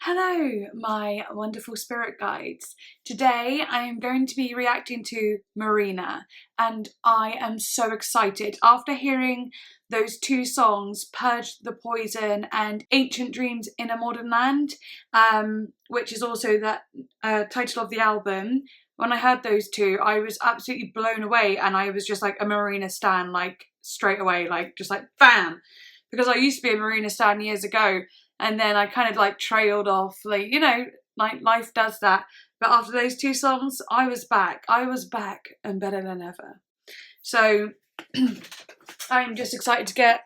Hello, my wonderful spirit guides. Today I am going to be reacting to MARINA, and I am so excited. After hearing those two songs, Purge the Poison and Ancient Dreams in a Modern Land, which is also the title of the album, when I heard those two, I was absolutely blown away, and I was just like a MARINA stan, like straight away, like just like bam! Because I used to be a MARINA stan years ago, and then I kind of like trailed off, like, you know, like life does that. But after those two songs, I was back and better than ever. So I'm just excited to get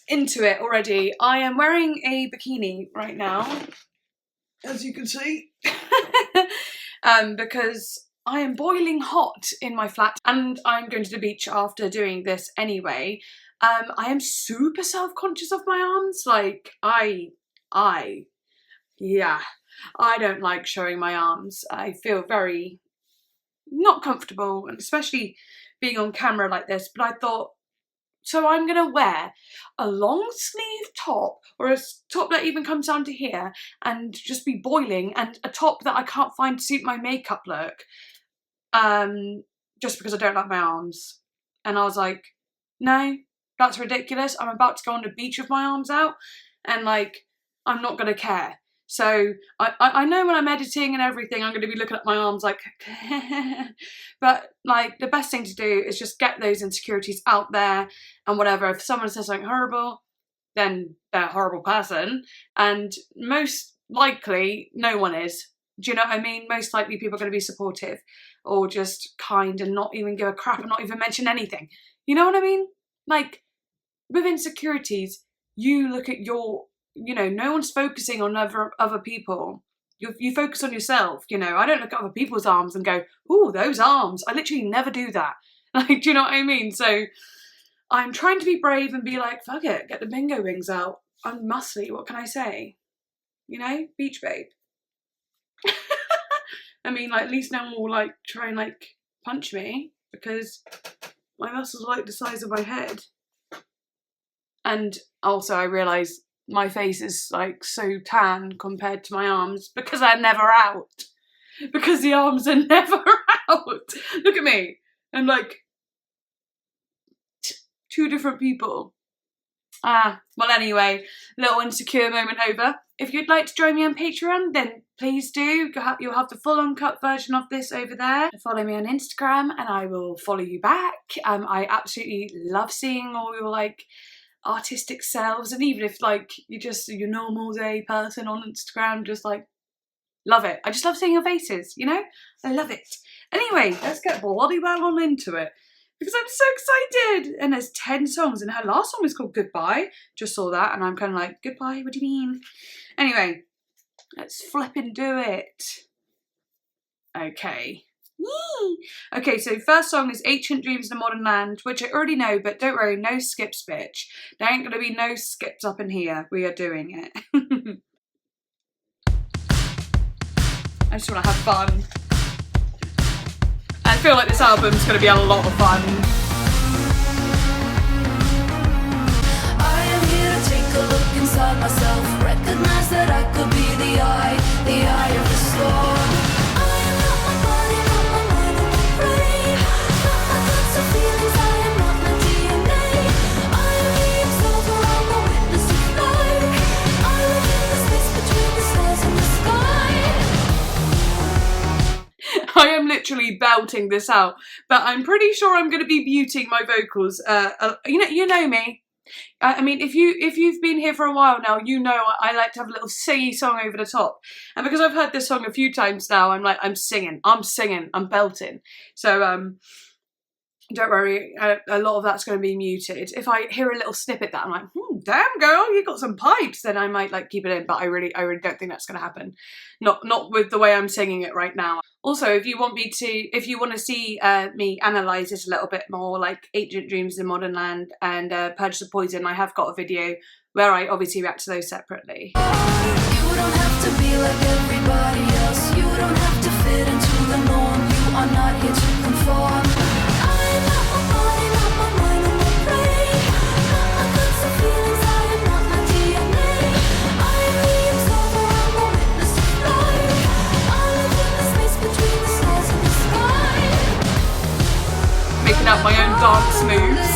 into it already. I am wearing a bikini right now, as you can see, because I am boiling hot in my flat and I'm going to the beach after doing this anyway. I am super self-conscious of my arms. Like, I don't like showing my arms. I feel very not comfortable, and especially being on camera like this. But I thought, so I'm gonna wear a long sleeve top, or a top that even comes down to here, and just be boiling, and a top that I can't find to suit my makeup look, just because I don't like my arms. And I was like, no, that's ridiculous. I'm about to go on the beach with my arms out, and like, I'm not gonna care. So I know when I'm editing and everything, I'm gonna be looking at my arms like, but like the best thing to do is just get those insecurities out there and whatever. If someone says something horrible, then they're a horrible person, and most likely no one is. Do you know what I mean? Most likely people are going to be supportive or just kind and not even give a crap and not even mention anything. You know what I mean? Like, with insecurities, you look at your, you know, no one's focusing on other people. You focus on yourself, you know. I don't look at other people's arms and go, ooh, those arms. I literally never do that. Like, do you know what I mean? So I'm trying to be brave and be like, fuck it, get the bingo wings out. I'm muscly, what can I say? You know, beach babe. I mean, like, at least no one will like try and like punch me, because my muscles are like the size of my head. And also I realise my face is like so tan compared to my arms because they're never out. Because the arms are never out. Look at me. I'm like two different people. Well, anyway, little insecure moment over. If you'd like to join me on Patreon, then please do. You'll have the full uncut version of this over there. Follow me on Instagram and I will follow you back. I absolutely love seeing all your like artistic selves, and even if like you're just your normal day person on Instagram, just like love it. I just love seeing your faces, you know? I love it. Anyway, let's get bloody well on into it, because I'm so excited. And there's 10 songs, and her last song is called Goodbye. Just saw that and I'm kind of like, goodbye, what do you mean? Anyway, let's flipping do it. Okay. Yee! Okay, so first song is Ancient Dreams in a Modern Land, which I already know, but don't worry, no skips, bitch. There ain't gonna be no skips up in here. We are doing it. I just want to have fun. I feel like this album's gonna be a lot of fun. I am here to take a look inside myself, recognize that I could be the eye of the storm. I am literally belting this out, but I'm pretty sure I'm going to be muting my vocals. You know me. I mean, if you've been here for a while now, you know I like to have a little singy song over the top. And because I've heard this song a few times now, I'm like, I'm singing, I'm belting. So don't worry, a lot of that's going to be muted. If I hear a little snippet that I'm like, damn girl, you got some pipes, then I might like keep it in, but I really don't think that's going to happen. Not with the way I'm singing it right now. Also, if you want to see me analyse this a little bit more, like Ancient Dreams in Modern Land and Purge the Poison, I have got a video where I obviously react to those separately. You don't have to be like everybody else. You don't have to fit into the norm. You are not here to conform. I'm not my body, not my mind, not my brain. Not my thoughts and feelings, I am not my DNA. I am the observer. dance moves.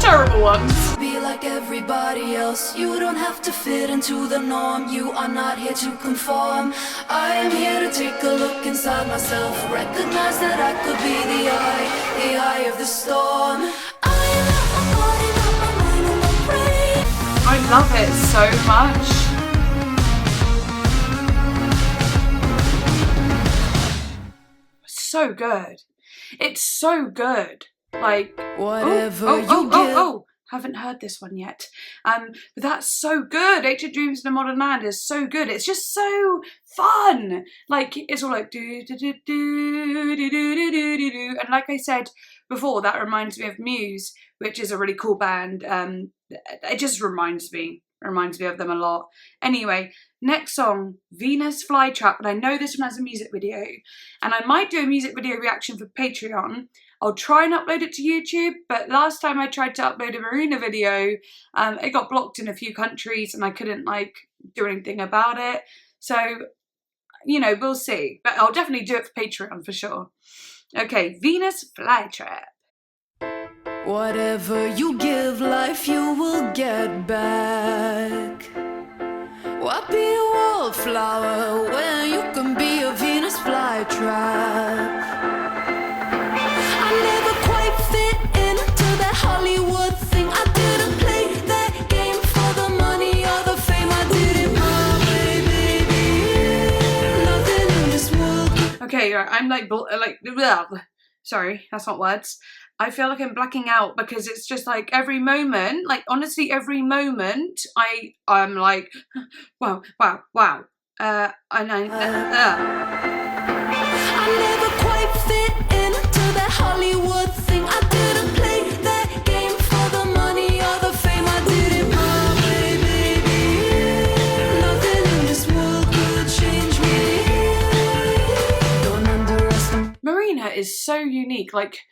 Terrible ones. Be like everybody else. You don't have to fit into the norm. You are not here to conform. I am here to take a look inside myself. Recognize that I could be the eye of the storm. I am not my body, not my mind, or my brain. I love it so much. So good. It's so good. Like, Whatever you give. Haven't heard this one yet. But that's so good. Ancient Dreams in a Modern Land is so good. It's just so fun. Like, it's all like do do do do do do do do do. And like I said before, that reminds me of Muse, which is a really cool band. It just reminds me of them a lot. Anyway, next song, Venus Flytrap, and I know this one has a music video, and I might do a music video reaction for Patreon. I'll try and upload it to YouTube, but last time I tried to upload a MARINA video, it got blocked in a few countries and I couldn't like do anything about it. So, you know, we'll see, but I'll definitely do it for Patreon for sure. Okay, Venus Flytrap. Whatever you give life, you will get back. Why be a wallflower when you can be a Venus flytrap? I never quite fit into that Hollywood thing. I didn't play that game for the money or the fame. I did it my way, baby. Nothing in this world. Okay, I'm like, sorry, that's not words. I feel like I'm blacking out because it's just like every moment, like honestly every moment I'm like, wow. I never quite fit into that Hollywood thing. I didn't play that game for the money or the fame. I did it my way, baby. Nothing in this world could change me. Don't underestimate. Marina is so unique. Like,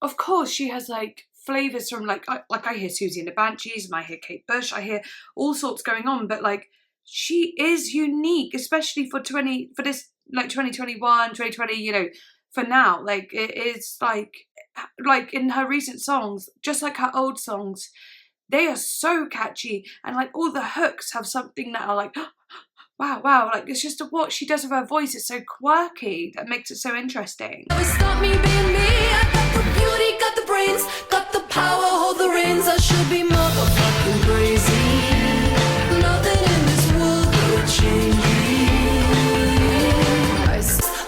of course she has like flavours from like I hear Susie and the Banshees and I hear Kate Bush, I hear all sorts going on, but like she is unique, especially for this like 2021, 2020, you know, for now. Like it is like in her recent songs, just like her old songs, they are so catchy and like all the hooks have something that are like wow, like it's just what she does with her voice, it's so quirky that makes it so interesting. Stop me being me. I got the beauty, got the brains, got the power, hold the reins. I should be motherfucking crazy. Nothing in this world could change me.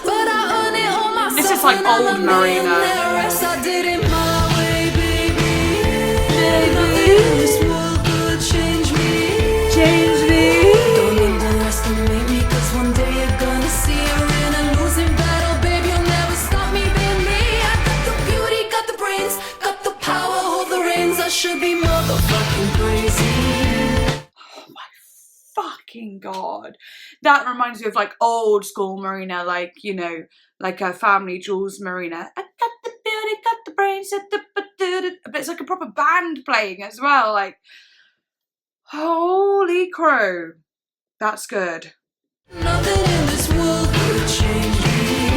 But I earn it on myself. This is like old Marina. I did it my way, baby. Nothing in this world could change me. Don't underestimate me, 'cause one day you're gonna see her in a losing battle, babe. You'll never stop me being me. I got the beauty, got the brains, got the power, hold the reins. I should be motherfucking crazy. Oh my fucking god. That reminds me of like old school Marina, like, you know, like a Family Jewels Marina. I got the beauty, got the brains, but it's like a proper band playing as well. Like, holy crow. That's good. Nothing in this world could change me.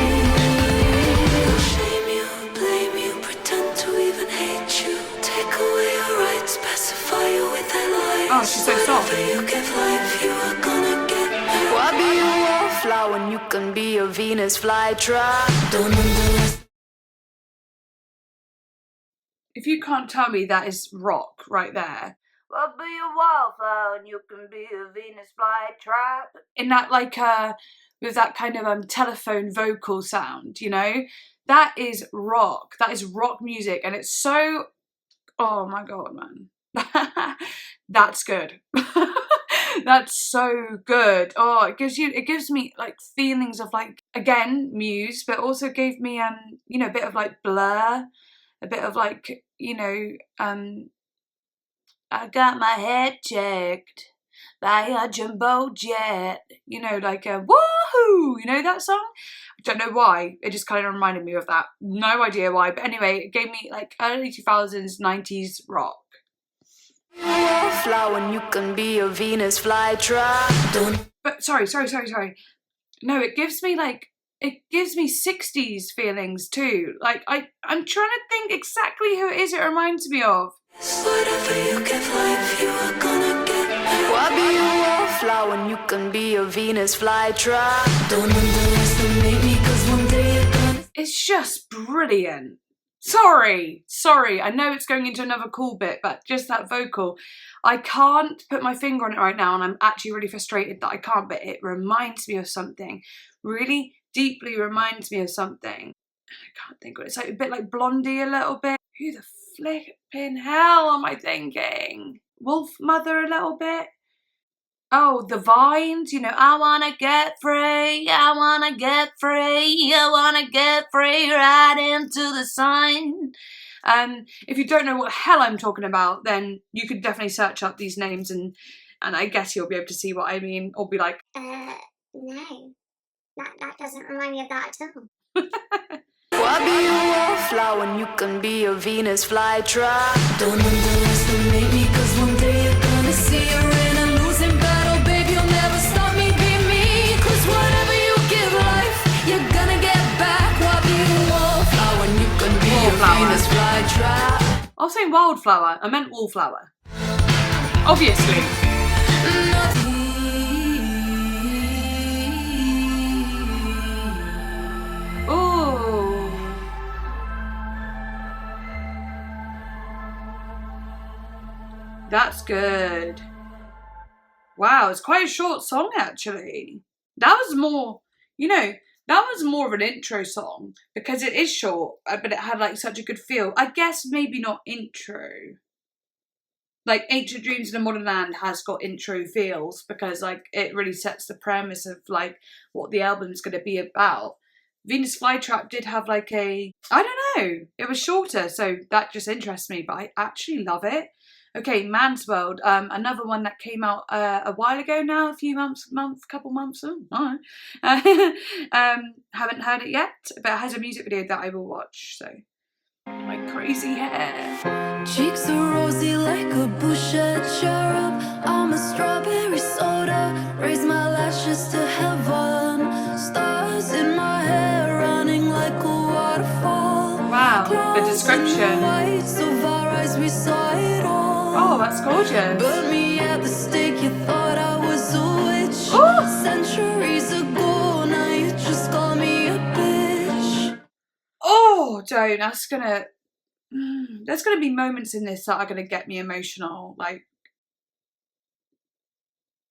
Shame you, blame you, pretend to even hate you. Take away your rights, specify you with an lie. Oh, she's so soft. Whatever you give life, you are gonna get. Why be a wallflower when you can be a Venus flytrap? Don't underestimate. If you can't tell me that is rock right there. Well, be a wallflower and you can be a Venus flytrap. In that like with that kind of telephone vocal sound, you know? That is rock. That is rock music, and it's so, oh my god, man. That's good. That's so good. Oh, it gives me like feelings of like, again, Muse, but also gave me you know, a bit of like Blur, a bit of like, you know, I got my head checked by a jumbo jet. You know, like a woohoo! You know that song? I don't know why. It just kind of reminded me of that. No idea why. But anyway, it gave me like early 2000s, 90s rock. Flower when you can be a Venus flytrap. But sorry. No, it gives me like it gives me 60s feelings too. Like, I'm trying to think exactly who it is it reminds me of. Whatever you give life, you are gonna get. Why be a wallflower when you can be a Venus flytrap? Don't underestimate me, cause one day you're gonna. It's just brilliant. Sorry, I know it's going into another cool bit, but just that vocal, I can't put my finger on it right now, and I'm actually really frustrated that I can't, but it reminds me of something, really deeply reminds me of something. I can't think what it's like, a bit like Blondie a little bit. Who the flipping hell am I thinking? Wolf Mother a little bit? Oh, the Vines, you know, I wanna get free, I wanna get free, I wanna get free right into the sun. If you don't know what hell I'm talking about, then you could definitely search up these names and I guess you'll be able to see what I mean, or be like, No. That doesn't remind me of that at all. Why be a wallflower when you can be a Venus flytrap? Don't underestimate me, cause one day you're gonna see you're in a losing battle, babe. You'll never stop me, be me. Cause whatever you give life, you're gonna get back. Why be a wallflower when you can be a Venus flytrap? I was saying wildflower, I meant wallflower. Obviously. Ooh. That's good. Wow, it's quite a short song actually. That was more, you know, that was more of an intro song because it is short, but it had like such a good feel. I guess maybe not intro. Like Ancient Dreams in a Modern Land has got intro feels because like it really sets the premise of like what the album's going to be about. Venus Flytrap did have like I don't know, it was shorter, so that just interests me, but I actually love it. Okay, Man's World, another one that came out a while ago now, couple months, oh, haven't heard it yet, but it has a music video that I will watch, so. My crazy hair. Cheeks are rosy like a bouchette cherub. I'm a strawberry soda. Raise my lashes to heaven. Stars in my hair running like a waterfall. Wow, the description. Oh, that's gorgeous. Burn me at the stake, you thought I was a witch. Ooh. Centuries ago, now you just call me a bitch. Oh, don't. That's gonna. There's gonna be moments in this that are gonna get me emotional, like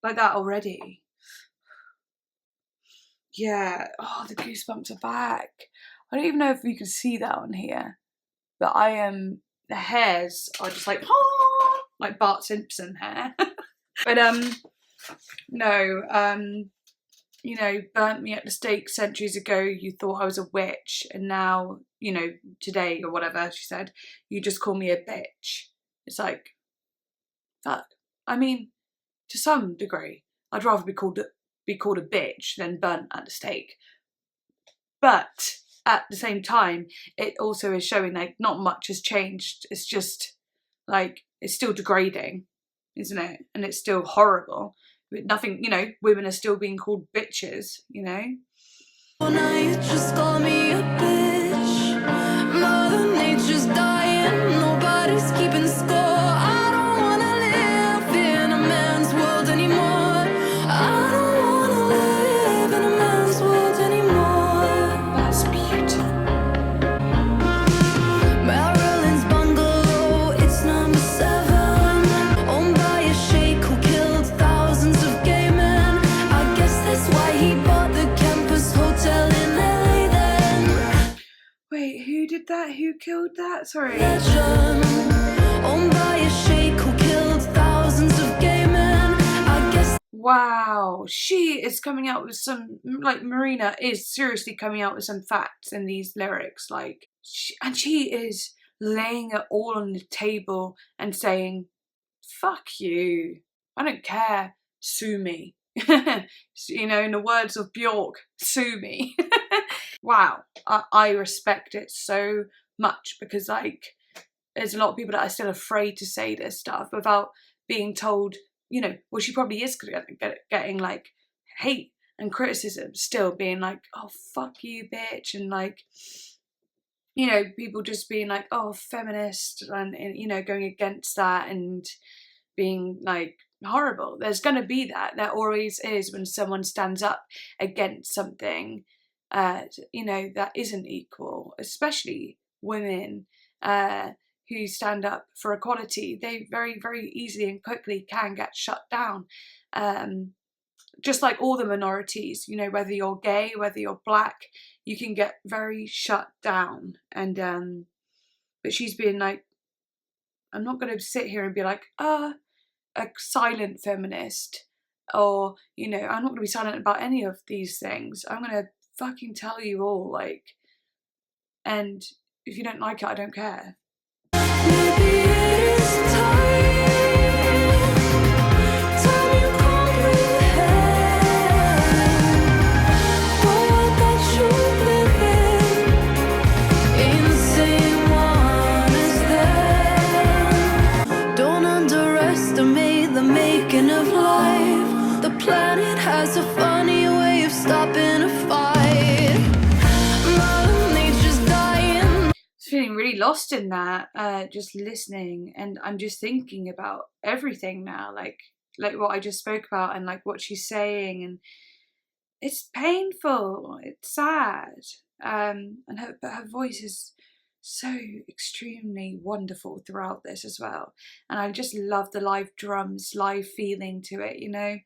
that already. Yeah. Oh, the goosebumps are back. I don't even know if you can see that on here, but I am. The hairs are just like Bart Simpson hair. But no. You know, burnt me at the stake centuries ago, you thought I was a witch, and now, you know, today or whatever she said, you just call me a bitch. It's like, fuck. I mean, to some degree, I'd rather be called a bitch than burnt at the stake. But at the same time, it also is showing like not much has changed. It's just like, it's still degrading, isn't it? And it's still horrible. Nothing, you know, women are still being called bitches, you know? Well, now you just call me a bitch. Mother Nature's dying, nobody's keeping score. I don't wanna live in a man's world anymore. I don't wanna live in a man's world anymore. That's beautiful. Marilyn's bungalow, it's number 7. Owned by a sheikh who killed thousands of gay men. I guess that's why he bought the campus hotel in LA then. Wait, who did that? Who killed that? Sorry. Owned by a sheikh who killed thousands of gay men. I guess. Wow, she is coming out with some, like Marina is seriously coming out with some facts in these lyrics, like, she is laying it all on the table and saying, fuck you, I don't care, sue me. You know, in the words of Bjork, sue me. Wow, I respect it so much because like, there's a lot of people that are still afraid to say this stuff without being told, you know, well, she probably is getting like hate and criticism, still being like, oh, fuck you, bitch, and like, you know, people just being like, oh, feminist, and you know, going against that and being like horrible. There's going to be that. There always is when someone stands up against something, you know, that isn't equal, especially women who stand up for equality. They very, very easily and quickly can get shut down. Just like all the minorities, you know, whether you're gay, whether you're black, you can get very shut down. And but she's been like, I'm not going to sit here and be like, a silent feminist, or, you know, I'm not going to be silent about any of these things. I'm going to fucking tell you all, like, and if you don't like it, I don't care. Maybe it's time you comprehend the world that you live in the same one as them. Don't underestimate the making of life. The planet has a funny way of stopping a fight. Mother Nature's dying. Feeling really lost in that, just listening, and I'm just thinking about everything now, like what I just spoke about, and like what she's saying, and it's painful, it's sad, and her voice is so extremely wonderful throughout this as well, and I just love the live drums, live feeling to it, you know,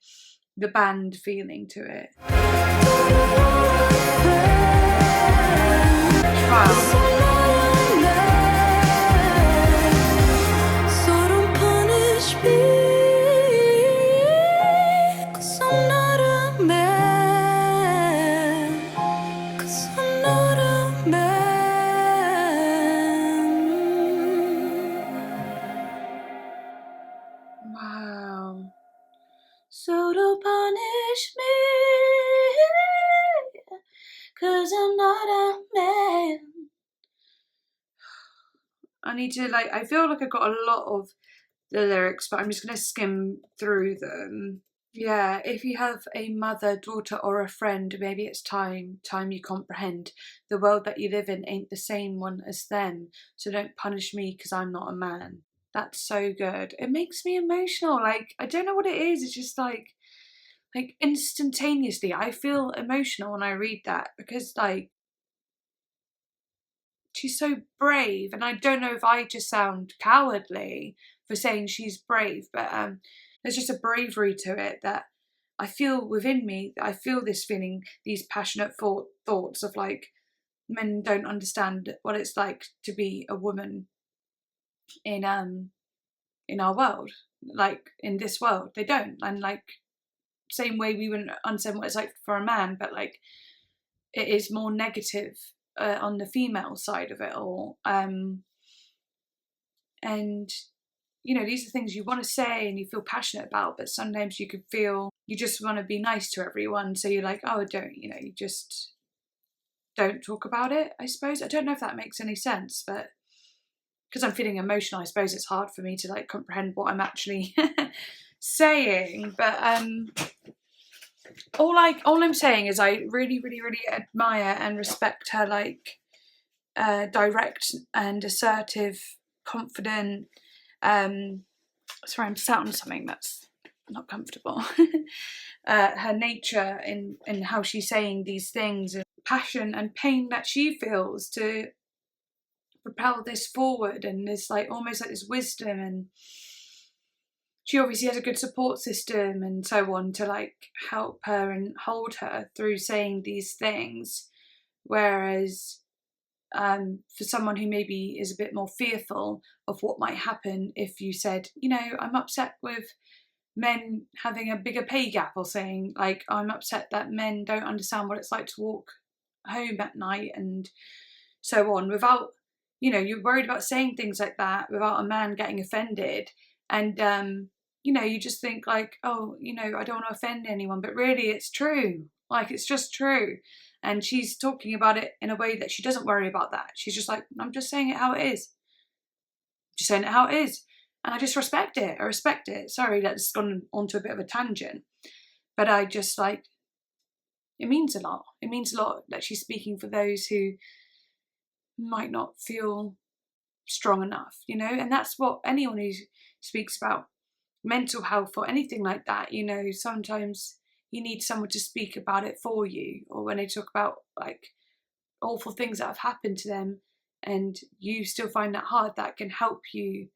the band feeling to it. Wow. Wow. So don't punish me, 'cause I'm not a man. I need to, like, I feel like I've got a lot of the lyrics, but I'm just going to skim through them. Yeah, if you have a mother, daughter, or a friend, maybe it's time you comprehend. The world that you live in ain't the same one as them, so don't punish me 'cause I'm not a man. That's so good. It makes me emotional. Like, I don't know what it is. It's just like instantaneously, I feel emotional when I read that, because like, she's so brave, and I don't know if I just sound cowardly for saying she's brave, but there's just a bravery to it that I feel within me. I feel this feeling, these passionate thoughts of like, men don't understand what it's like to be a woman in our world, like in this world, they don't. And like, same way we wouldn't understand what it's like for a man, but like, it is more negative on the female side of it all. And you know, these are things you want to say and you feel passionate about, but sometimes you could feel you just want to be nice to everyone, so you're like, oh, don't, you know, you just don't talk about it, I suppose. I don't know if that makes any sense, but because I'm feeling emotional, I suppose it's hard for me to like comprehend what I'm actually saying. But all I'm saying is I really, really, really admire and respect her, like, direct and assertive, confident. Sorry, I'm sat on something that's not comfortable. Her nature in how she's saying these things, and passion and pain that she feels to propel this forward, and this like almost like this wisdom, and she obviously has a good support system and so on to like help her and hold her through saying these things, whereas for someone who maybe is a bit more fearful of what might happen if you said, you know, I'm upset with men having a bigger pay gap, or saying like, I'm upset that men don't understand what it's like to walk home at night, and so on, without, you know, you're worried about saying things like that without a man getting offended, and you know, you just think like, oh, you know, I don't want to offend anyone, but really it's true, like it's just true. And she's talking about it in a way that she doesn't worry about that. She's just like, I'm just saying it how it is. Just saying it how it is. And I just respect it. I respect it. Sorry, that's gone onto a bit of a tangent. But I just like, it means a lot. It means a lot that she's speaking for those who might not feel strong enough, you know, and that's what anyone who speaks about mental health or anything like that, you know, sometimes you need someone to speak about it for you, or when they talk about like awful things that have happened to them and you still find that hard, that can help you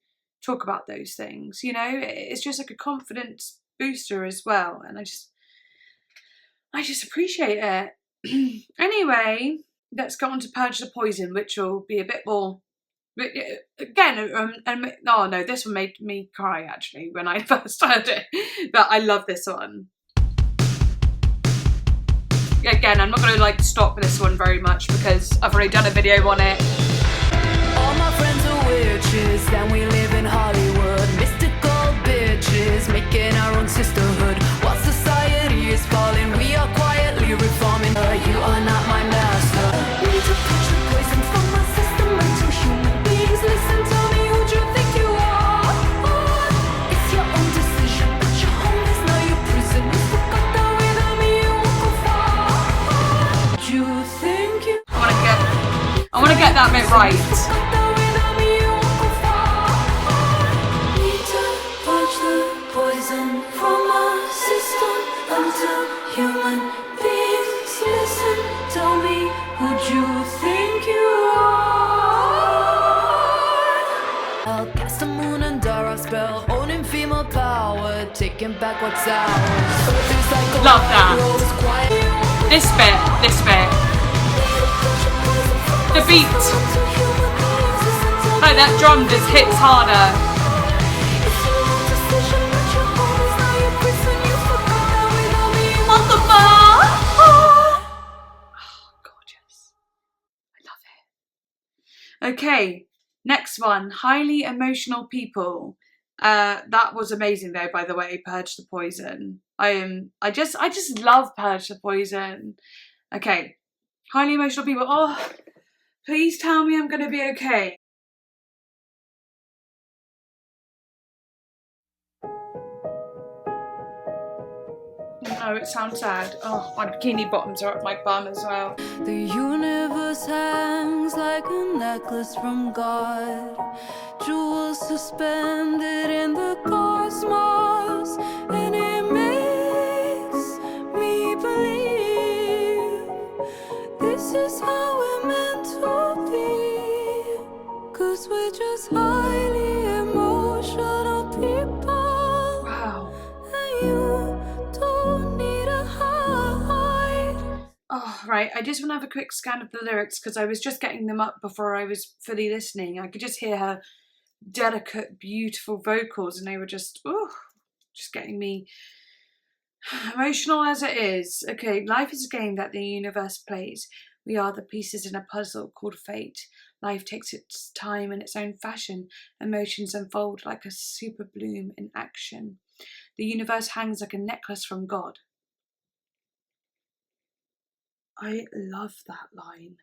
talk about those things, you know. It's just like a confidence booster as well, and I just appreciate it. Anyway, let's go on to Purge the Poison, which will be a bit more again, oh no, this one made me cry actually when I first heard it, but I love this one. Again, I'm not going to like stop this one very much because I've already done a video on it. All my friends are witches, and we live in Hollywood. Mystical bitches, making our own sisterhood. While society is falling, we are quietly reforming. You are not my master. Need to push the poison from my system into human beings. Listen to me, who do you think you are? It's your own decision, but your home is now your prison. You forgot that without me you won't go far. You think you I want to get that bit right. Human beings, listen, tell me, who'd you think you are? I'll cast a moon and Dara spell, owning female power, taking back what's ours. Love that. This bit. The beat. Like that drum just hits harder. Okay, next one, highly emotional people. That was amazing though, by the way, Purge the Poison. I just love Purge the Poison. Okay, highly emotional people. Oh, please tell me I'm gonna be okay. No, it sounds sad. Oh, my bikini bottoms are up my bum as well. The universe hangs like a necklace from God, jewels suspended in the cosmos, and it makes me believe this is how we're meant to be, 'cause we're just highly emotional people. Wow. And you don't need a hide. Oh, right, I just want to have a quick scan of the lyrics because I was just getting them up before I was fully listening. I could just hear her delicate, beautiful vocals and they were just getting me emotional as it is. Okay, life is a game that the universe plays. We are the pieces in a puzzle called fate. Life takes its time in its own fashion. Emotions unfold like a super bloom in action. The universe hangs like a necklace from God. I love that line.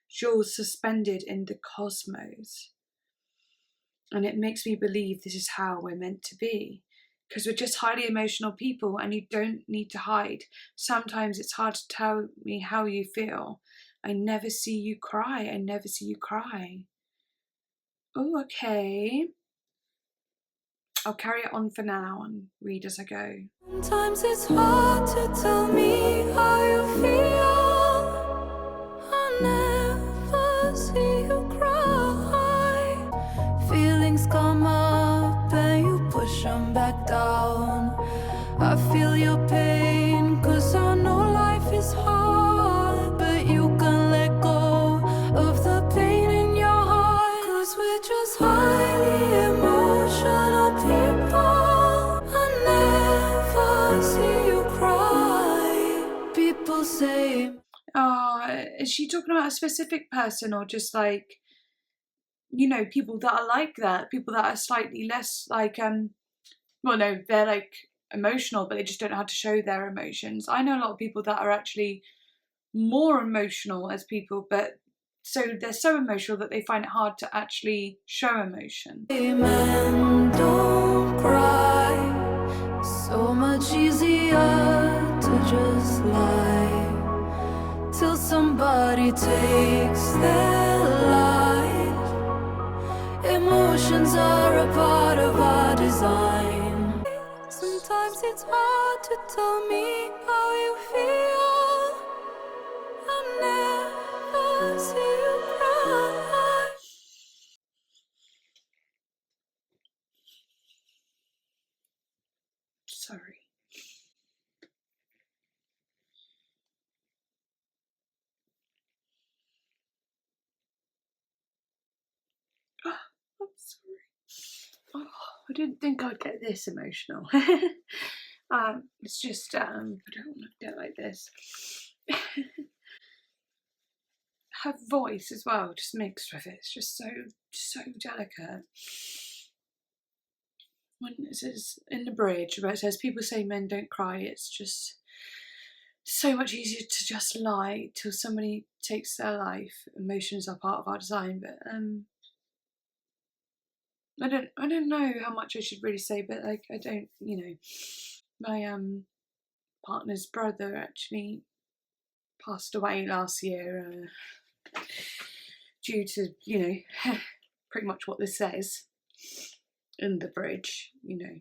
Jewels suspended in the cosmos. And it makes me believe this is how we're meant to be. Because we're just highly emotional people and you don't need to hide. Sometimes it's hard to tell me how you feel. I never see you cry. I never see you cry. Oh, okay. I'll carry it on for now and read as I go. Sometimes it's hard to tell me how you feel. I never see you cry. Feelings come up and you push them back down. I feel your pain 'cause I know life is hard, but you can let go of the pain in your heart. 'Cause we're just highly emotional people. I never see you cry. People say, Oh, is she talking about a specific person or just like, you know, people that are like that, people that are slightly less like, well, no, they're like emotional, but they just don't know how to show their emotions. I know a lot of people that are actually more emotional as people, but so they're so emotional that they find it hard to actually show emotion. "Amen, don't cry. So much easier to just lie. Somebody takes their life. Emotions are a part of our design. Sometimes it's hard to tell me how you feel. I'll never see you cry. Sorry. I'm sorry. Oh, I didn't think I'd get this emotional. It's just, I don't want to get like this. Her voice as well, just mixed with it, it's just so delicate. When it says in the bridge where it says people say men don't cry, it's just so much easier to just lie till somebody takes their life. Emotions are part of our design, but I don't know how much I should really say, but like I don't, you know, my partner's brother actually passed away last year due to, you know, pretty much what this says in the bridge, you know.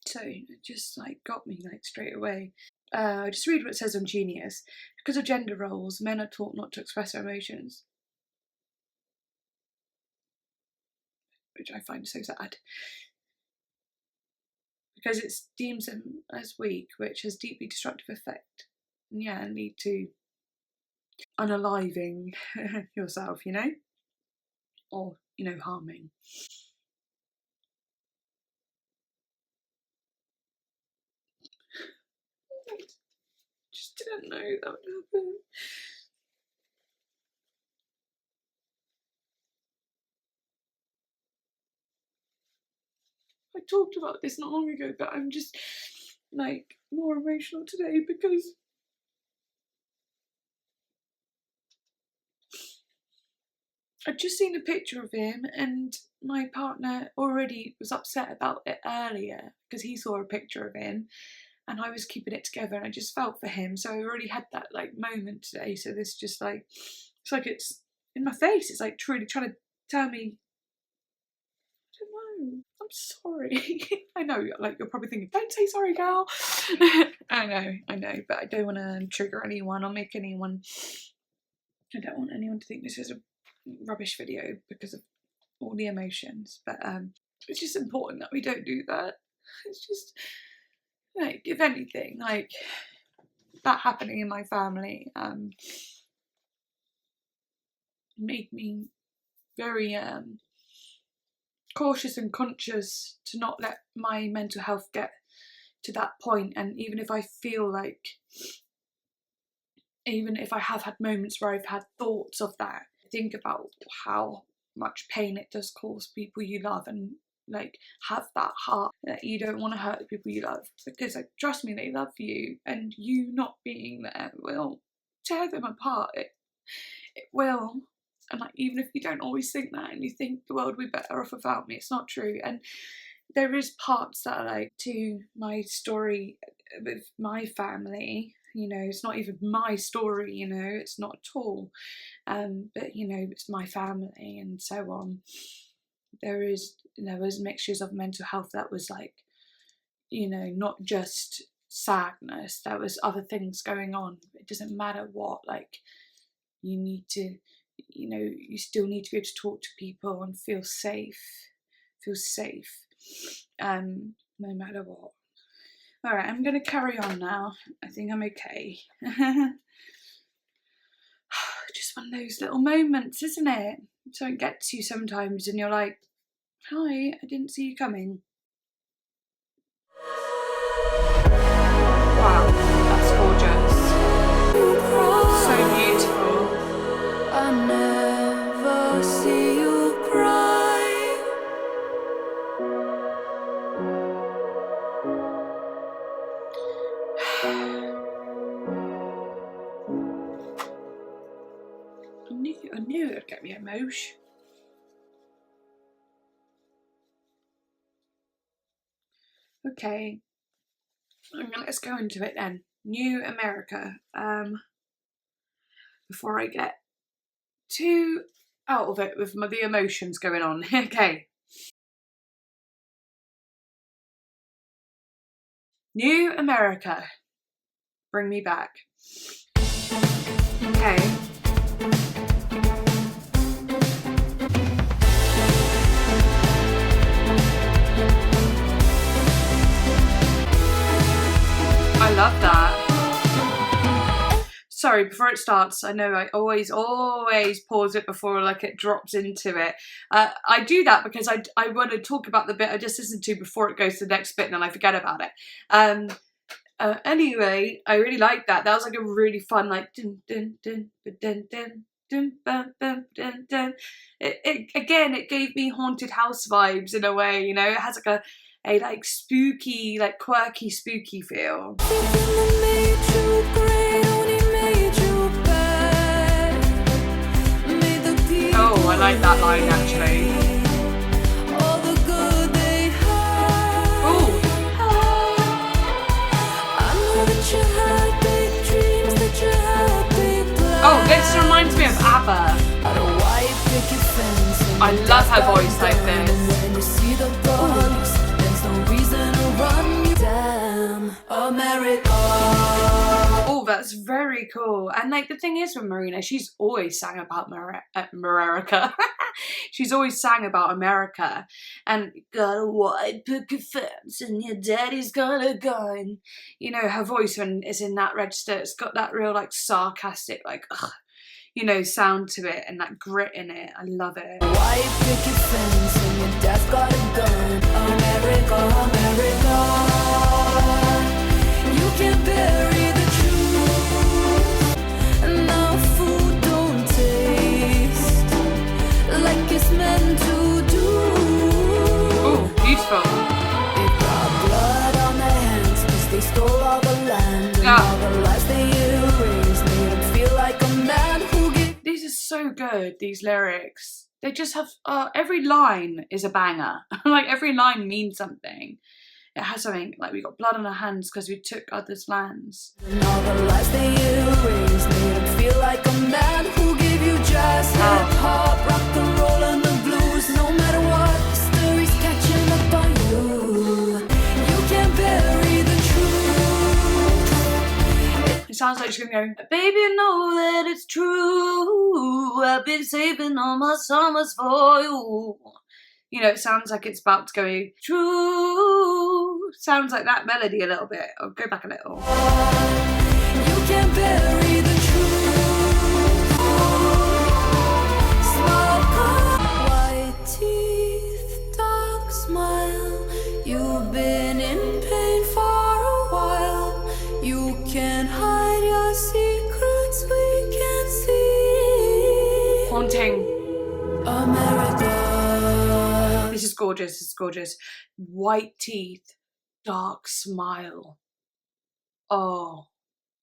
So it just like got me like straight away. Just read what it says on Genius. Because of gender roles, men are taught not to express their emotions, which I find so sad. Because it deems them as weak, which has deeply destructive effect. And yeah, lead to unaliving yourself, you know? Or, you know, harming. I just didn't know that would happen. I talked about this not long ago, but I'm just like more emotional today because I'd just seen a picture of him and my partner already was upset about it earlier because he saw a picture of him and I was keeping it together and I just felt for him. So I already had that like moment today. So this just like, it's like it's in my face. It's like truly trying to tell me, I don't know, I'm sorry. I know, like you're probably thinking, don't say sorry, girl. I know, but I don't want to trigger anyone or make anyone, I don't want anyone to think this is a rubbish video because of all the emotions, but it's just important that we don't do that. It's just like, if anything, like that happening in my family made me very cautious and conscious to not let my mental health get to that point. And even if I feel like, even if I have had moments where I've had thoughts of that, think about how much pain it does cause people you love, and like have that heart that you don't want to hurt the people you love, because like, trust me, they love you, and you not being there will tear them apart. It will. And like, even if you don't always think that and you think the world would be better off without me, it's not true. And there is parts that are like to my story with my family, you know, it's not even my story, you know, it's not at all. But you know, it's my family and so on. There was mixtures of mental health that was like, you know, not just sadness, there was other things going on. It doesn't matter what, like you need to, you know, you still need to be able to talk to people and feel safe, no matter what. All right, I'm gonna carry on now. I think I'm okay. Just one of those little moments, isn't it? So it gets you sometimes and you're like, hi, I didn't see you coming. Wow, that's gorgeous. So beautiful. I never see you cry. I knew it would get me emotional. Okay, let's go into it then. New America. before I get too out of it with the emotions going on. Okay. New America. Bring me back. Okay. I love that. Sorry, before it starts, I know I always pause it before like it drops into it. I do that because I want to talk about the bit I just listened to before it goes to the next bit and then I forget about it. Anyway, I really like that. That was like a really fun like dun dun dun dun dun dun dun dun dun dun. It gave me haunted house vibes in a way, you know. It has like a like spooky, like quirky spooky feel. Oh, I like that line actually. Oh, this reminds me of ABBA. I love her voice like this. Oh, that's very cool. And like the thing is with Marina, she's always sang about America. She's always sang about America. And got a white picket fence and your daddy's got a gun. You know, her voice when it's in that register, it's got that real like sarcastic, like, ugh, you know, sound to it and that grit in it. I love it. White picket fence and your dad's got a gun. America, America. You can bury the truth. And now food don't taste like it's meant to do. Oh, beautiful. They got blood on their hands because they stole all the land. And all the lives they erased made them feel like a man who gave. These are so good, these lyrics. They just have, every line is a banger. Like every line means something. It has something like we got blood on our hands because we took others' lands. And all the lies they erased made them feel like a man who gave you jazz, hip hop, rock and roll and the blues. No matter what, history's catching up on you. You can't bury the truth. It sounds like she's gonna go, baby, I know that it's true. I've been saving all my summers for you. You know, it sounds like it's about to go true. Sounds like that melody a little bit. I'll go back a little. You can bury the truth. White teeth, dark smile. You've been in pain for a while. You can hide your secrets, we can see. Haunting. America. This is gorgeous, this is gorgeous. White teeth, dark smile. Oh,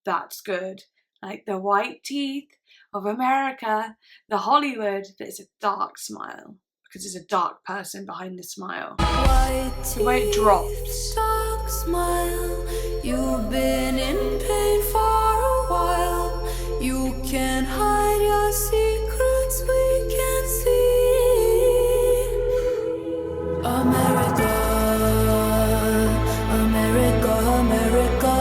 that's good. Like the white teeth of America, the Hollywood, there's a dark smile. Because there's a dark person behind the smile. The way it drops. Dark smile. You've been in pain for a while. You can hide your secrets, we can see. America, America, America.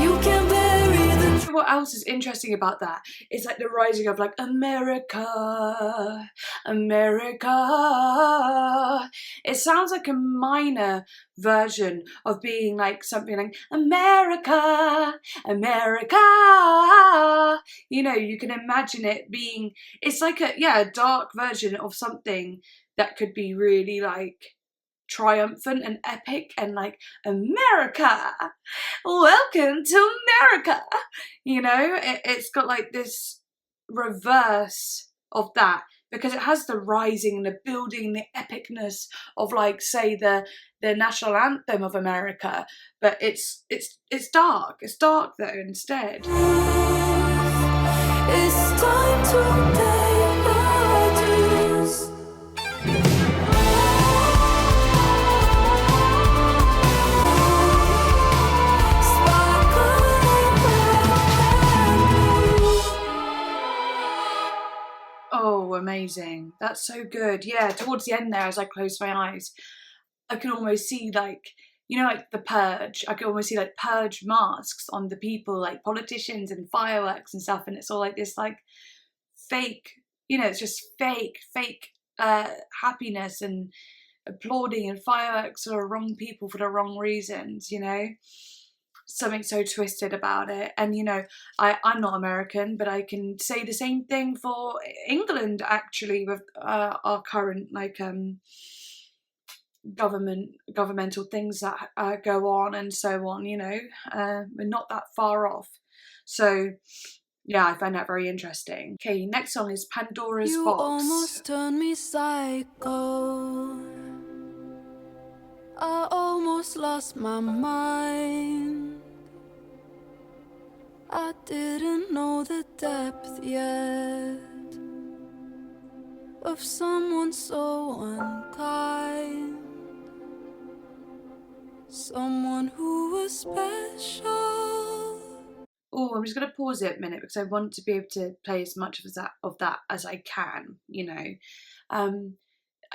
You can bury the. What else is interesting about that? It's like the rising of like America, America. It sounds like a minor version of being like something like America, America. You know, you can imagine it being. It's like a dark version of something that could be really like triumphant and epic and like America, welcome to America. You know, it's got like this reverse of that because it has the rising and the building, the epicness of like say the national anthem of America, but it's dark. It's dark though instead. It's time to pay our dues. amazing. That's so good. Yeah, towards the end there, as I closed my eyes, I can almost see, like, you know, like the Purge. I can almost see like Purge masks on the people, like politicians and fireworks and stuff. And it's all like this, like, fake, you know, it's just fake happiness and applauding and fireworks for the wrong people for the wrong reasons, you know. Something so twisted about it. And, you know, I'm not American, but I can say the same thing for England, actually, with our current, like, governmental things that go on and so on, you know. We're not that far off. So yeah, I find that very interesting. Okay, next song is Pandora's You Box. almost turned me psycho. I almost lost my mind. I didn't know the depth yet of someone so unkind. Someone who was special. Oh, I'm just going to pause it a minute because I want to be able to play as much of that as I can, you know.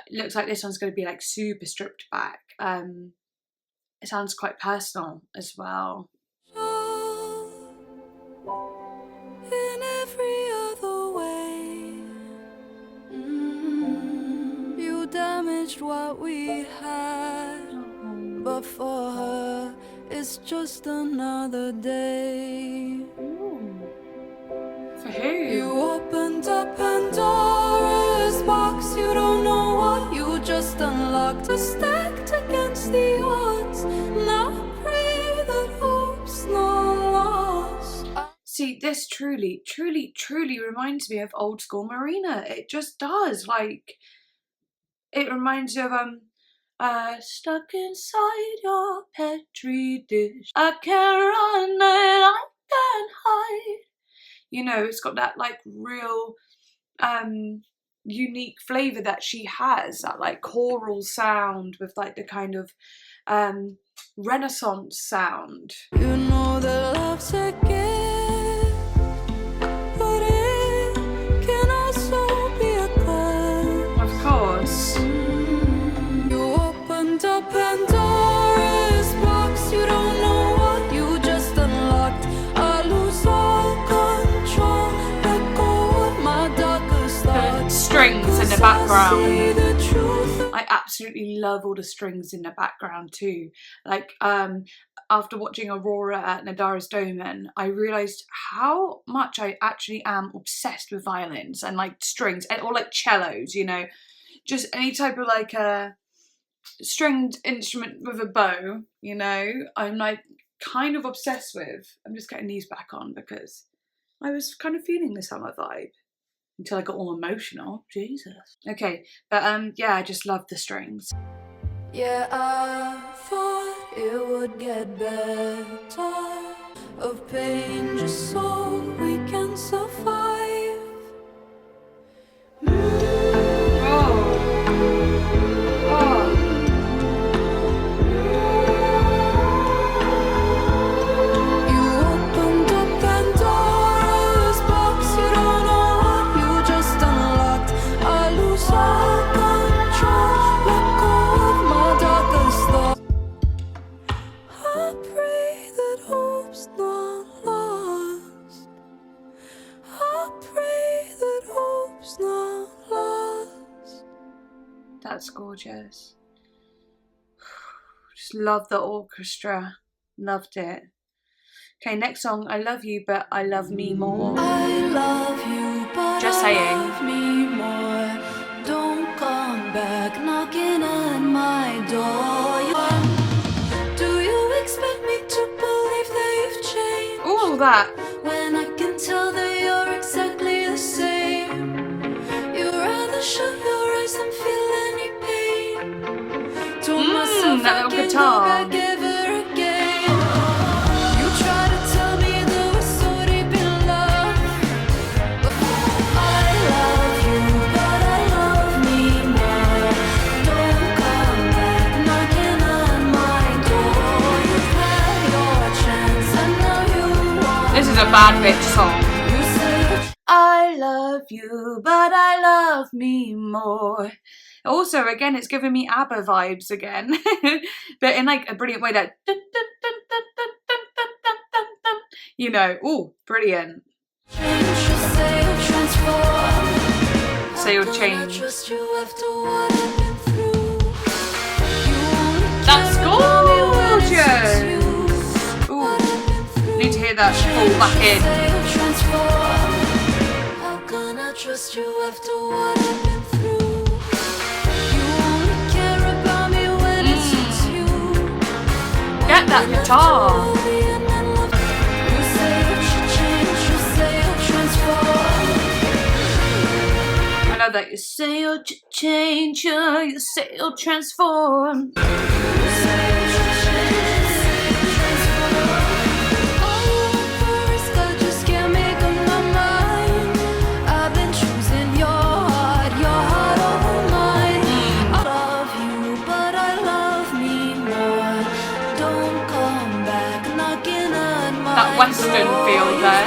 It looks like this one's going to be like super stripped back. It sounds quite personal as well. In every other way, you damaged what we had, but for her it's just another day. For who? You opened up Pandora's box. You don't know what you just unlocked. We're stacked against the odds. Now pray that hope's not lost. See, this truly reminds me of old school Marina. It just does. Like, it reminds you of stuck inside your petri dish. I can't run and I can't hide. You know, it's got that like real unique flavour that she has, that like choral sound with like the kind of Renaissance sound. You know that love's a gift, but it can also be a curse. Of course. You opened up Pandora's box. You don't know what you just unlocked. I lose all control. Let go of my darkest thoughts. Strings in the background. See the truth. I absolutely love all the strings in the background too. Like, after watching Aurora at Nadara's Domain, I realised how much I actually am obsessed with violins and like strings, or like cellos, you know. Just any type of like a stringed instrument with a bow, you know, I'm like kind of obsessed with. I'm just getting these back on because I was kind of feeling the summer vibe until I got all emotional. Jesus. Okay, but yeah, I just love the strings. Yeah, I thought it would get better. Of pain just so we can survive. You opened up Pandora's box. You don't know what you just unlocked. I lose all control. Let go of my darkest thoughts. I pray that hope's not lost. I pray that hope's not lost. That's gorgeous. Just love the orchestra. Loved it. Okay, next song, I Love You, But I Love Me More. I love you, but Just I saying. love me more. Don't come back knocking at my door. Do you expect me to believe that you've changed? All that. When I can tell that you're exactly the same. You'd rather shut your eyes than feel any pain. Told myself that I little can't guitar. go back ever again. You try to tell me that we're so deep in love. I love you, but I love me more. Don't come back knocking on my door. You've had your chance and now you want. This is a bad bitch song. You say I love you, but I love me more. Also, again, it's giving me ABBA vibes again, but in like a brilliant way. That dun, dun, dun, dun, dun, dun, dun, dun, dun, dun. You know, oh, brilliant. Say you'll change. That's gorgeous. Ooh, need to hear that fall back in. How can I trust you after what I've been through? You only care about me when it suits you. Get that guitar. You say you should change, you say you'll transform. I love that. You say you'll change, you say you'll transform. That Western feel there.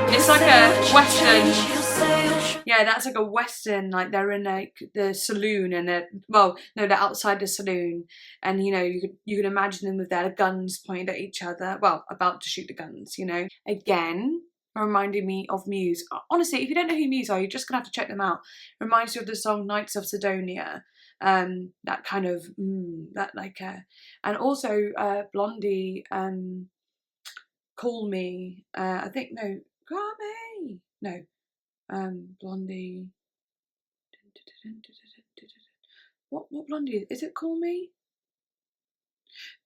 It's like a Western. Yeah, that's like a Western, like they're in like the saloon and they're outside the saloon, and you know, you could imagine them with their guns pointed at each other, well, about to shoot the guns, you know. Again, reminding me of Muse. Honestly, if you don't know who Muse are, you're just gonna have to check them out. It reminds you of the song Knights of Sidonia. That kind of that like and also Blondie, Call Me, I think, no, Call Me, no, Blondie, what Blondie is it? Call Me.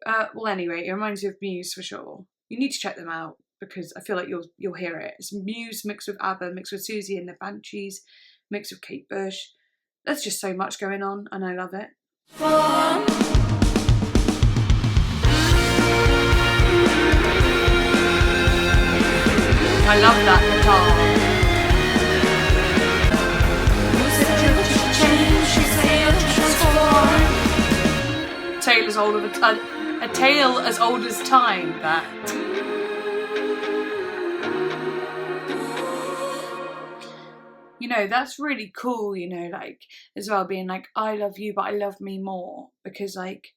Well, anyway, it reminds you of Muse for sure. You need to check them out because I feel like you'll hear it. It's Muse mixed with ABBA, mixed with Susie and the Banshees, mixed with Kate Bush. There's just so much going on and I love it. I love that guitar. Tale as old as a tale as old as time, that. You know, that's really cool, you know, like, as well, being like, I love you, but I love me more. Because, like,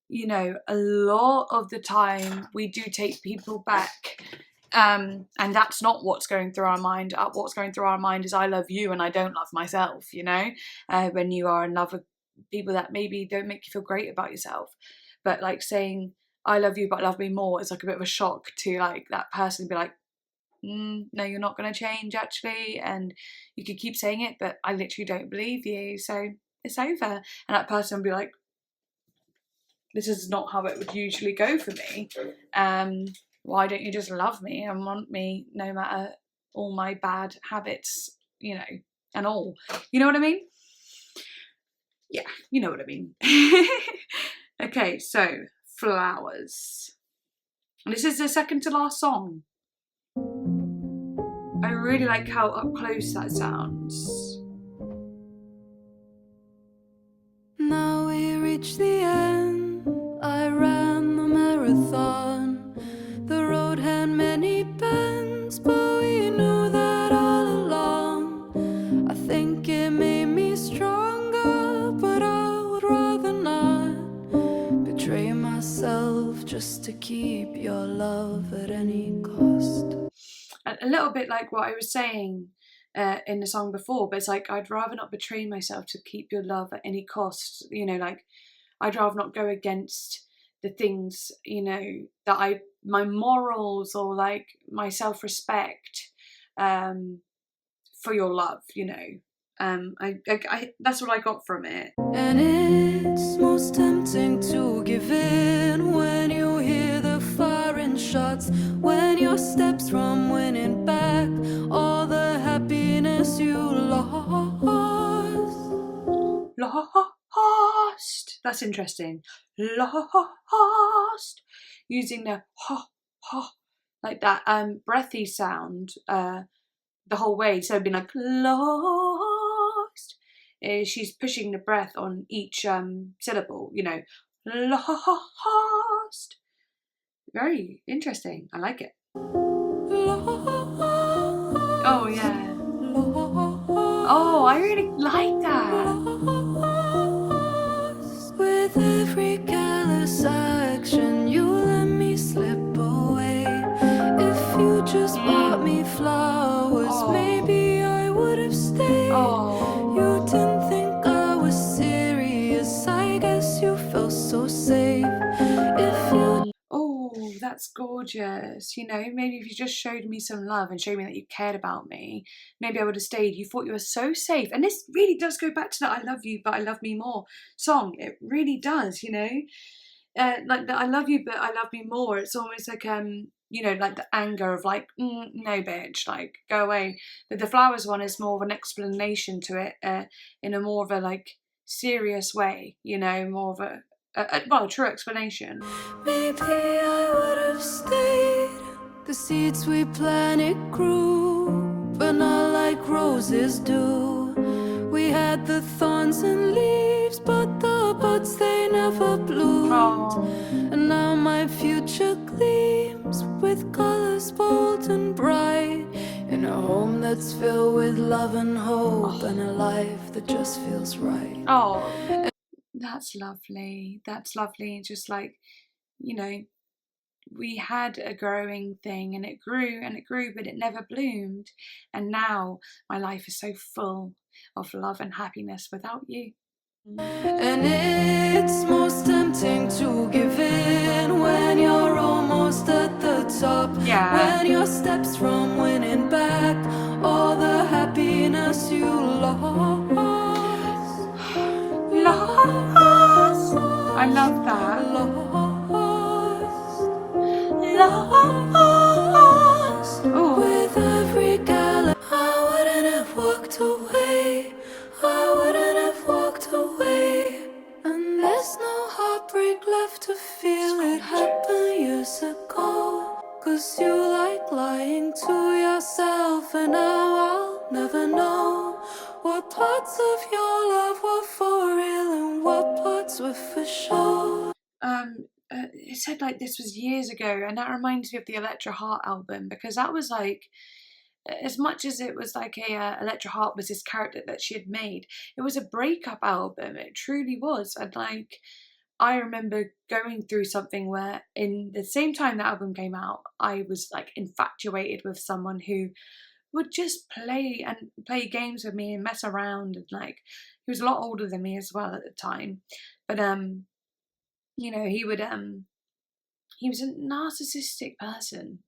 you know, a lot of the time we do take people back. And that's not what's going through our mind. What's going through our mind is I love you and I don't love myself, you know? When you are in love with people that maybe don't make you feel great about yourself. But, like, saying, I love you, but I love me more is, like, a bit of a shock to, like, that person be like, no, you're not going to change actually, and you could keep saying it, but I literally don't believe you, so it's over. And that person will be like, this is not how it would usually go for me. Why don't you just love me and want me no matter all my bad habits, you know, and all. You know what I mean? Yeah, you know what I mean. Okay, so Flowers. This is the second to last song. I really like how up close that sounds. Now we reach the end. I ran the marathon. The road had many bends, but we knew that all along. I think it made me stronger, but I would rather not betray myself just to keep your love at any cost. A little bit like what I was saying in the song before, but it's like, I'd rather not betray myself to keep your love at any cost. You know, like, I'd rather not go against the things, you know, that my morals or like my self-respect for your love, you know. I that's what I got from it. And it's most tempting to give in when you hear the firing shots, when your steps from winning back all the happiness you Lost. That's interesting. Lost. Using the like that breathy sound the whole way. So it'd be like lost. She's pushing the breath on each syllable, you know. Lost. Very interesting. I like it. Oh yeah. Oh, I really like that. With every careless action, you let me slip away. If you just bought me flowers, Oh. maybe I would have stayed. Oh. You didn't think I was serious, I guess you felt so safe. If you Oh, that's gorgeous. You know, maybe if you just showed me some love and showed me that you cared about me, maybe I would have stayed. You thought you were so safe. And this really does go back to that I love you, but I love me more song. It really does, you know. Like the I love you, but I love me more. It's almost like you know, like the anger of like, no bitch, like go away. But the flowers one is more of an explanation to it, in a more of a like serious way, you know, more of a true explanation. maybe I would have stayed. The seeds we planted grew, but not like roses do. We had the thorns and leaves, but the buds they never bloomed. Oh. And now my future gleams with colors bold and bright, in a home that's filled with love and hope, and a life that just feels right. Oh, that's lovely. That's lovely. Just like, you know, we had a growing thing and it grew and it grew, but it never bloomed. And now my life is so full of love and happiness without you. And it's most tempting to give in when you're almost at the top. Yeah. When your steps from winning back all the happiness you lost. Lost. I love that. Lost. Oh. With every gallon, I wouldn't have walked away. I wouldn't have walked away. And there's no heartbreak left to feel. It happened years ago. 'Cause you like lying to yourself, and now I'll never know what parts of your love were for real and what parts were for show. It said like this was years ago, and that reminds me of the Electra Heart album, because that was like, as much as it was like Electra Heart was this character that she had made, it was a breakup album. It truly was. And like, I remember going through something where in the same time the album came out, I was like infatuated with someone who would just play games with me and mess around, and like he was a lot older than me as well at the time. But you know, he was a narcissistic person.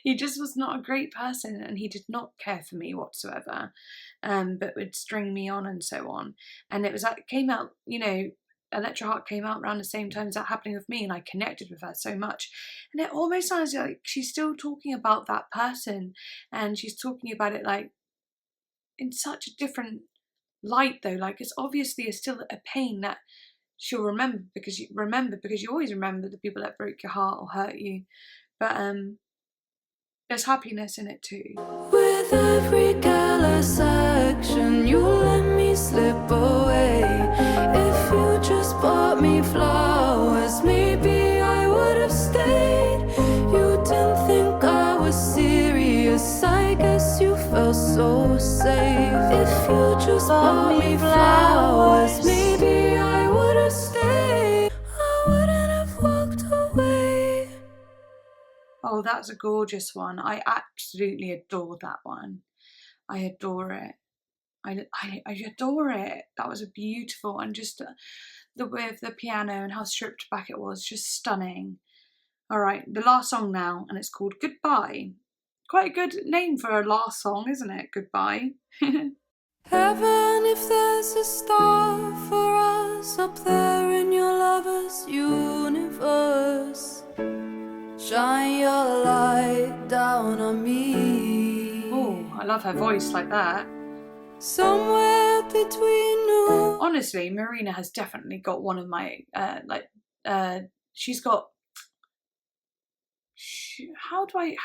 He just was not a great person, and he did not care for me whatsoever, but would string me on and so on. And it was that came out, you know, Electra Heart came out around the same time as that happening with me, and I connected with her so much. And it almost sounds like she's still talking about that person, and she's talking about it like in such a different light though. Like it's obviously still a pain that she'll remember, because you always remember the people that broke your heart or hurt you. But there's happiness in it too. With every careless action, you let me slip away. If you just bought me flowers, maybe I would have stayed. You didn't think I was serious, I guess you felt so safe. If you just bought me flowers, maybe I would have stayed. I wouldn't have walked away. Oh, that's a gorgeous one. I absolutely adore that one. I adore it. I adore it. That was a beautiful, and just the way of the piano and how stripped back it was, just stunning. All right, the last song now, and it's called Goodbye. Quite a good name for a last song, isn't it? Goodbye. Heaven, if there's a star for us up there in your lover's universe, shine your light down on me. Oh, I love her voice like that. Somewhere between you. Honestly, Marina has definitely got one of my she's got. How do I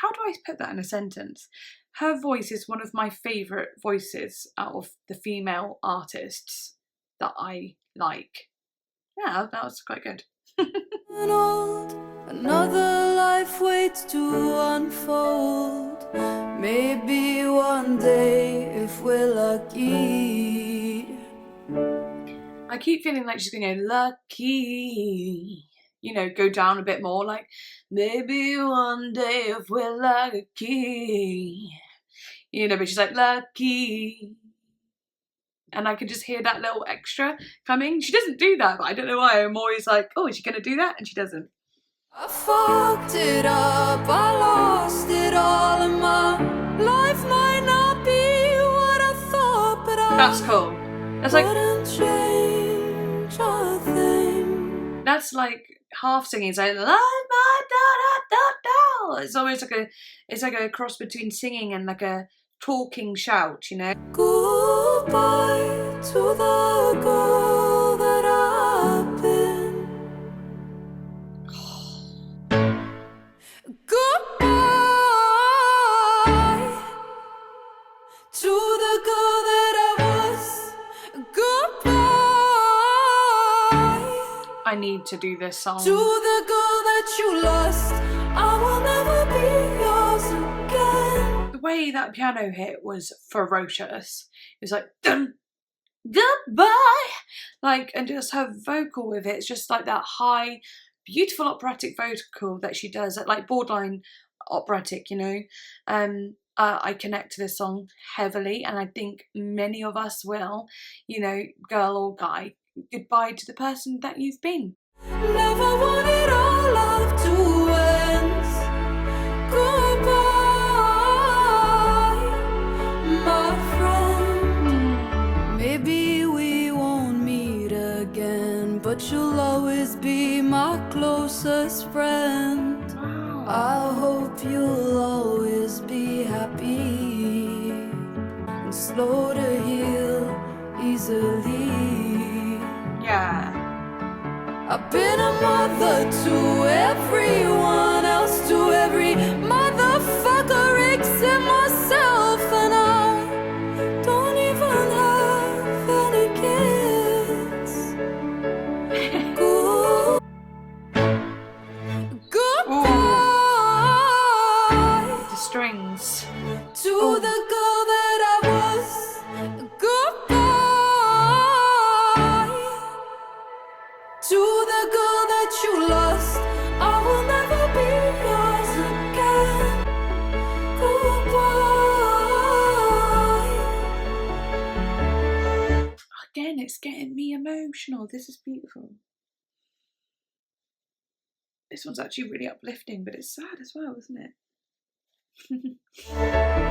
put that in a sentence? Her voice is one of my favourite voices out of the female artists that I like. Yeah, that was quite good. Old, Another life waits to unfold. Maybe one day, if we're lucky. I keep feeling like she's gonna go lucky, you know, go down a bit more, like maybe one day if we're lucky, you know, but she's like lucky. And I could just hear that little extra coming. She doesn't do that, but I don't know why. I'm always like, oh, is she gonna do that? And she doesn't. I fucked it up, I lost it all, and my life might not be what I thought, but That's cool. That's like, wouldn't change a thing. that's like half singing. It's like la da da da da. It's always like a cross between singing and like a talking shout, you know. Goodbye to the girl that I've been. Goodbye to the girl that I was. Goodbye I need to do this song. to the girl that you lost. I will never be yours again. The way that piano hit was ferocious. It was like dun goodbye, like, and just her vocal with it. It's just like that high, beautiful operatic vocal that she does, like borderline operatic, you know. I connect to this song heavily, and I think many of us will, you know, girl or guy. Goodbye to the person that you've been. Never wanted our love to end. Goodbye, my friend. Maybe we won't meet again, but you'll always be my closest friend. I hope you'll always be happy and slow to heal easily. Yeah. I've been a mother to everyone else, to every motherfucker except myself, and I don't even have any kids. Goodbye The strings. to the girl that I was. Goodbye to the girl that you lost. I will never be yours again. Goodbye. Again, it's getting me emotional. This is beautiful. This one's actually really uplifting, but it's sad as well, isn't it?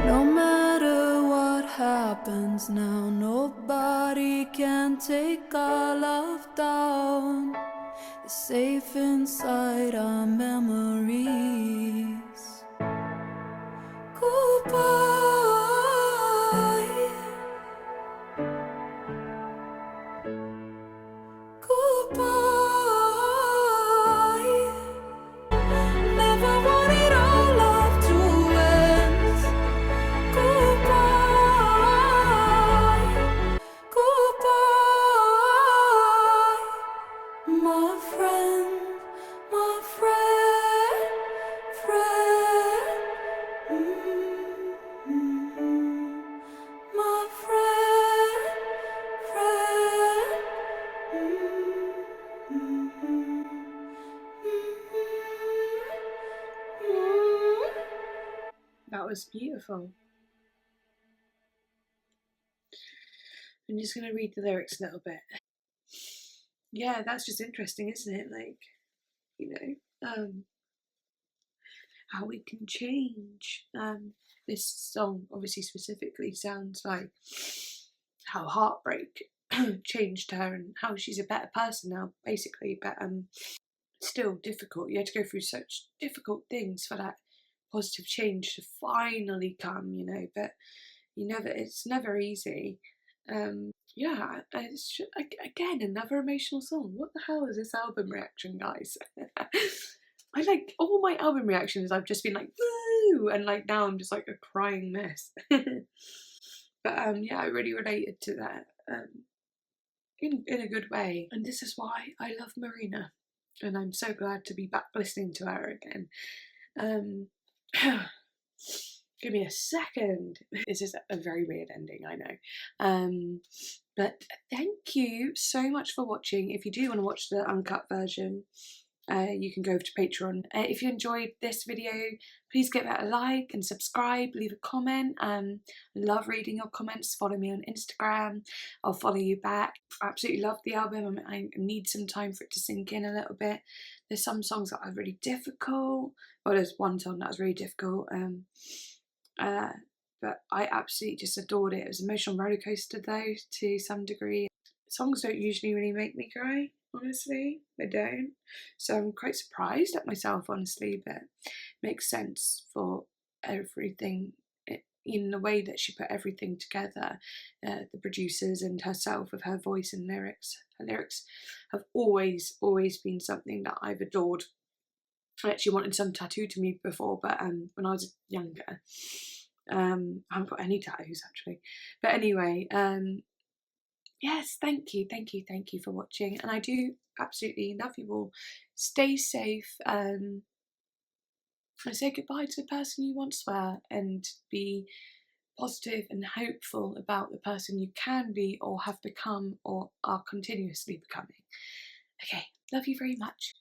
No matter what happens now, nobody can take our love down. It's safe inside our memories. Goodbye. Goodbye. Never wanted our love to end. Goodbye. Goodbye, my friend, my friend, friend. My friend, friend. That was beautiful. I'm just going to read the lyrics a little bit. Yeah, that's just interesting, isn't it? Like, you know, how we can change. This song obviously specifically sounds like how heartbreak changed her and how she's a better person now, basically. But still difficult. You had to go through such difficult things for that positive change to finally come, you know. But it's never easy. Yeah, it's again another emotional song. What the hell is this album reaction, guys? I like all my album reactions. I've just been like woo, and like now I'm just like a crying mess. But yeah, I really related to that in a good way, and this is why I love MARINA. and I'm so glad to be back listening to her again. Give me a second. This is a very weird ending, I know. But thank you so much for watching. If you do want to watch the uncut version, you can go over to Patreon. If you enjoyed this video, please give it a like and subscribe, leave a comment. I love reading your comments. Follow me on Instagram, I'll follow you back. I absolutely love the album. I need some time for it to sink in a little bit. There's some songs that are really difficult. Well, there's one song that was really difficult, but I absolutely just adored it. It was an emotional roller coaster though, to some degree. Songs don't usually really make me cry, honestly, they don't. So I'm quite surprised at myself, honestly, but it makes sense for everything in the way that she put everything together. The producers and herself with her voice and lyrics. Her lyrics have always been something that I've adored. I actually wanted some tattooed to me before, but when I was younger, I haven't got any tattoos actually. But anyway, yes, thank you for watching, and I do absolutely love you all. Stay safe, and say goodbye to the person you once were, and be positive and hopeful about the person you can be or have become or are continuously becoming. Okay, love you very much.